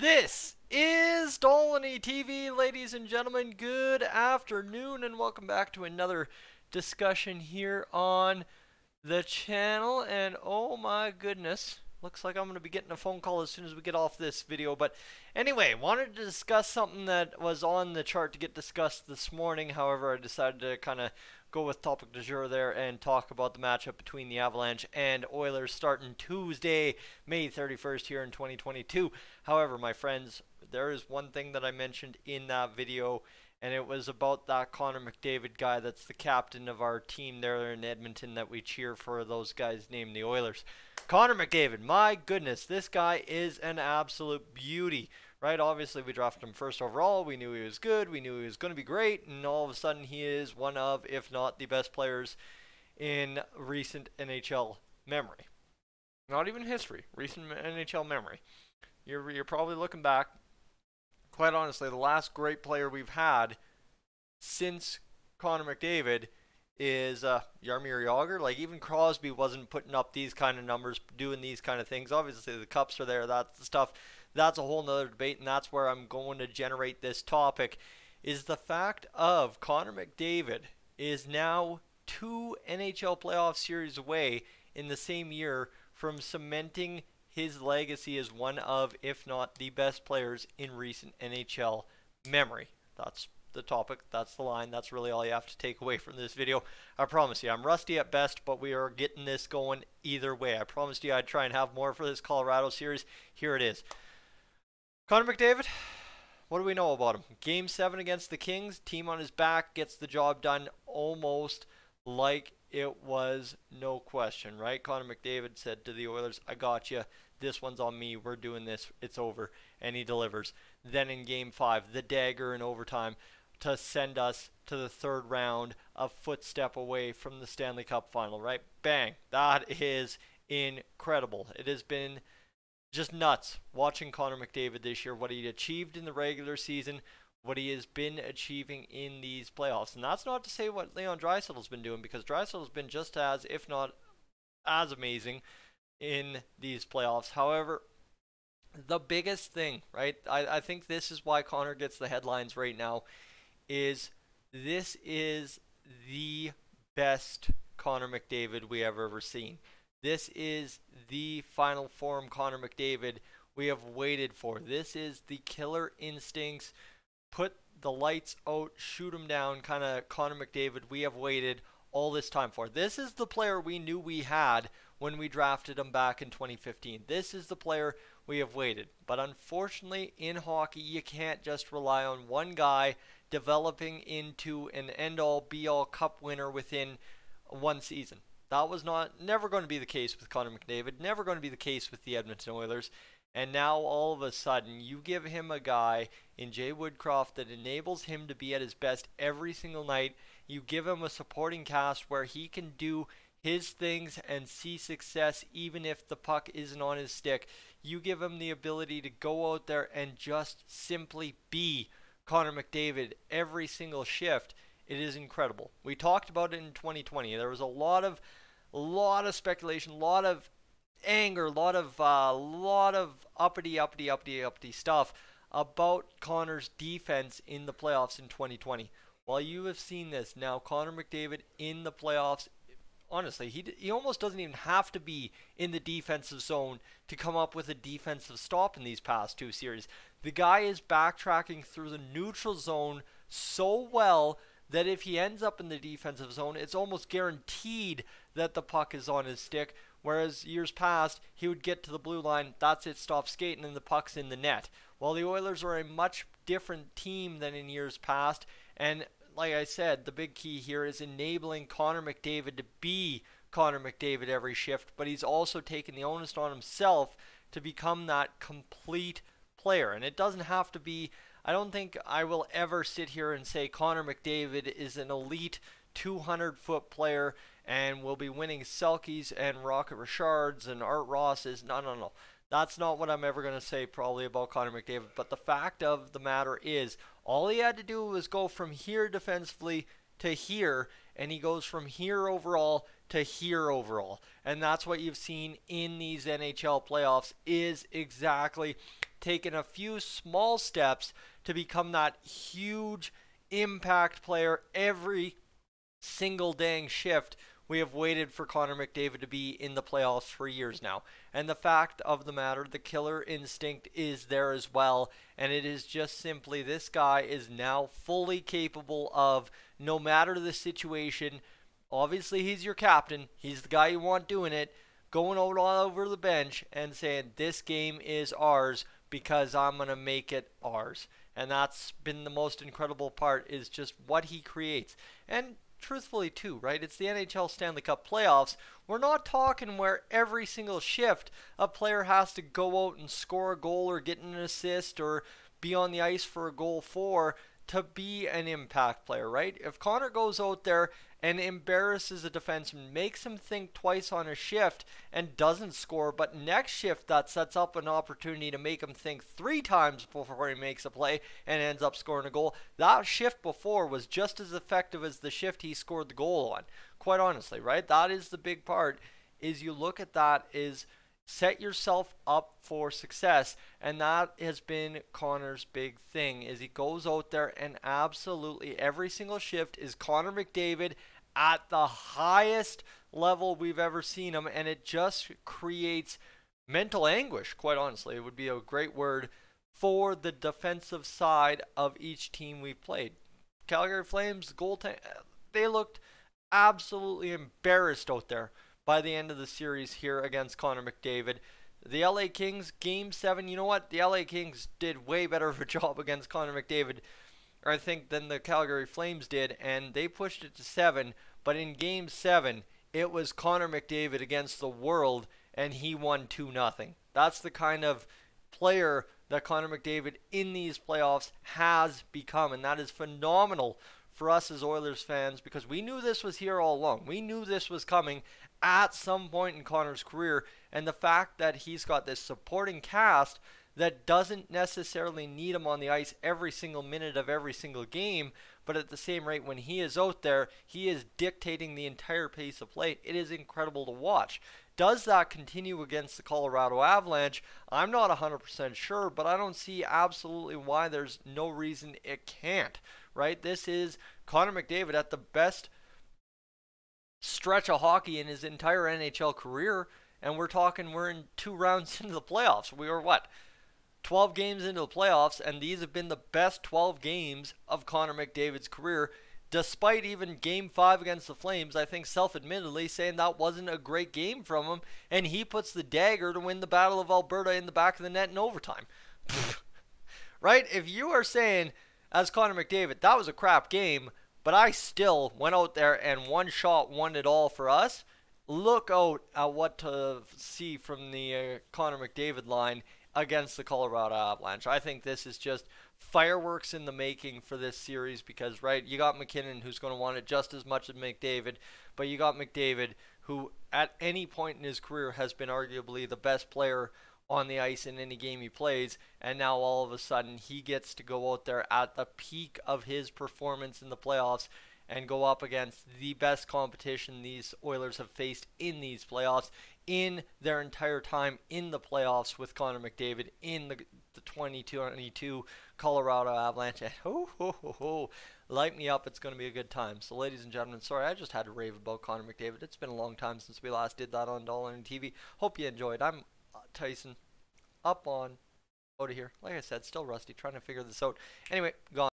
This is Dolynny TV, ladies and gentlemen. Good afternoon, and welcome back to another discussion here on the channel. And oh my goodness, looks like I'm going to be getting a phone call as soon as we get off this video. But anyway, wanted to discuss something that was on the chart to get discussed this morning. However, I decided to kind of go with topic du jour there and talk about the matchup between the Avalanche and Oilers starting Tuesday, May 31st here in 2022. However, my friends, there is one thing that I mentioned in that video, and it was about that Connor McDavid guy that's the captain of our team there in Edmonton that we cheer for, those guys named the Oilers. Connor McDavid, my goodness, this guy is an absolute beauty. Right, obviously we drafted him first overall. We knew he was good. We knew he was going to be great. And all of a sudden he is one of, if not the best players in recent NHL memory. Not even history, recent NHL memory. You're probably looking back. Quite honestly, the last great player we've had since Connor McDavid is Jaromir Jagr. Like, even Crosby wasn't putting up these kind of numbers, doing these kind of things. Obviously the cups are there, that's the stuff. That's a whole nother debate, and that's where I'm going to generate this topic, is the fact of Connor McDavid is now 2 NHL playoff series away in the same year from cementing his legacy as one of, if not the best players in recent NHL memory. That's the topic, that's the line, that's really all you have to take away from this video. I promise you, I'm rusty at best, but we are getting this going either way. I promised you I'd try and have more for this Colorado series. Here it is. Connor McDavid, what do we know about him? Game 7 against the Kings, team on his back, gets the job done almost like it was no question, right? Connor McDavid said to the Oilers, I got you. This one's on me. We're doing this. It's over. And he delivers. Then in Game 5, the dagger in overtime to send us to the third round, a footstep away from the Stanley Cup final, right? Bang. That is incredible. It has been just nuts watching Connor McDavid this year, what he achieved in the regular season, what he has been achieving in these playoffs. And that's not to say what Leon Draisaitl's been doing, because Draisaitl's been just as, if not as amazing in these playoffs. However, the biggest thing, right, I think this is why Connor gets the headlines right now, is this is the best Connor McDavid we have ever seen. This is the final form Connor McDavid we have waited for. This is the killer instincts, put the lights out, shoot him down, kind of Connor McDavid we have waited all this time for. This is the player we knew we had when we drafted him back in 2015. This is the player we have waited. But unfortunately, in hockey, you can't just rely on one guy developing into an end-all, be-all cup winner within one season. That was never going to be the case with Connor McDavid, never going to be the case with the Edmonton Oilers. And now all of a sudden you give him a guy in Jay Woodcroft that enables him to be at his best every single night. You give him a supporting cast where he can do his things and see success even if the puck isn't on his stick. You give him the ability to go out there and just simply be Connor McDavid every single shift. It is incredible. We talked about it in 2020. There was a lot of speculation, a lot of anger, a lot of uppity stuff about Connor's defense in the playoffs in 2020. While you have seen this now, Connor McDavid in the playoffs, honestly, he almost doesn't even have to be in the defensive zone to come up with a defensive stop in these past 2 series. The guy is backtracking through the neutral zone so well that if he ends up in the defensive zone, it's almost guaranteed that the puck is on his stick, whereas years past, he would get to the blue line, that's it, stop skating, and the puck's in the net. While the Oilers are a much different team than in years past, and like I said, the big key here is enabling Connor McDavid to be Connor McDavid every shift, but he's also taken the onus on himself to become that complete player. And it doesn't have to be, I don't think I will ever sit here and say Connor McDavid is an elite 200-foot player and will be winning Selkies and Rocket Richards and Art Rosses. No. That's not what I'm ever going to say probably about Connor McDavid. But the fact of the matter is, all he had to do was go from here defensively to here, and he goes from here overall to here overall. And that's what you've seen in these NHL playoffs, is exactly taken a few small steps to become that huge impact player every single dang shift. We have waited for Connor McDavid to be in the playoffs for years now. And the fact of the matter, the killer instinct is there as well. And it is just simply this guy is now fully capable of, no matter the situation, obviously he's your captain, he's the guy you want doing it, going out all over the bench and saying this game is ours because I'm going to make it ours. And that's been the most incredible part, is just what he creates. And truthfully too, right? It's the NHL Stanley Cup Playoffs. We're not talking where every single shift a player has to go out and score a goal or get an assist or be on the ice for a goal for to be an impact player, right? If Connor goes out there and embarrasses a defenseman, makes him think twice on a shift and doesn't score, but next shift that sets up an opportunity to make him think 3 times before he makes a play and ends up scoring a goal, that shift before was just as effective as the shift he scored the goal on. Quite honestly, right? That is the big part, is you look at that is set yourself up for success, and that has been Connor's big thing, is he goes out there and absolutely every single shift is Connor McDavid at the highest level we've ever seen him, and it just creates mental anguish, quite honestly. It would be a great word for the defensive side of each team we've played. Calgary Flames goaltending, they looked absolutely embarrassed out there by the end of the series here against Connor McDavid. The LA Kings, Game 7, you know what? The LA Kings did way better of a job against Connor McDavid, I think, than the Calgary Flames did, and they pushed it to 7. But in Game 7, it was Connor McDavid against the world, and he won 2-0. That's the kind of player that Connor McDavid in these playoffs has become, and that is phenomenal for us as Oilers fans, because we knew this was here all along. We knew this was coming at some point in Connor's career, and the fact that he's got this supporting cast that doesn't necessarily need him on the ice every single minute of every single game, but at the same rate, when he is out there, he is dictating the entire pace of play. It is incredible to watch. Does that continue against the Colorado Avalanche? I'm not 100% sure, but I don't see absolutely why there's no reason it can't, right? This is Connor McDavid at the best stretch of hockey in his entire NHL career, and we're in 2 rounds into the playoffs. We were, what, 12 games into the playoffs, and these have been the best 12 games of Connor McDavid's career, despite even Game 5 against the Flames, I think self-admittedly saying that wasn't a great game from him, and he puts the dagger to win the Battle of Alberta in the back of the net in overtime. Right? If you are saying, as Connor McDavid, that was a crap game, but I still went out there and one shot won it all for us, look out at what to see from the Connor McDavid line against the Colorado Avalanche. I think this is just fireworks in the making for this series because, right, you got McKinnon who's going to want it just as much as McDavid, but you got McDavid who at any point in his career has been arguably the best player on the ice in any game he plays, and now all of a sudden he gets to go out there at the peak of his performance in the playoffs and go up against the best competition these Oilers have faced in these playoffs in their entire time in the playoffs with Connor McDavid in the 2022 Colorado Avalanche. And light me up, it's going to be a good time. So ladies and gentlemen, sorry, I just had to rave about Connor McDavid. It's been a long time since we last did that on Dolynny TV. Hope you enjoyed. I'm Tyson, up on, out of here. Like I said, still rusty, trying to figure this out. Anyway, gone.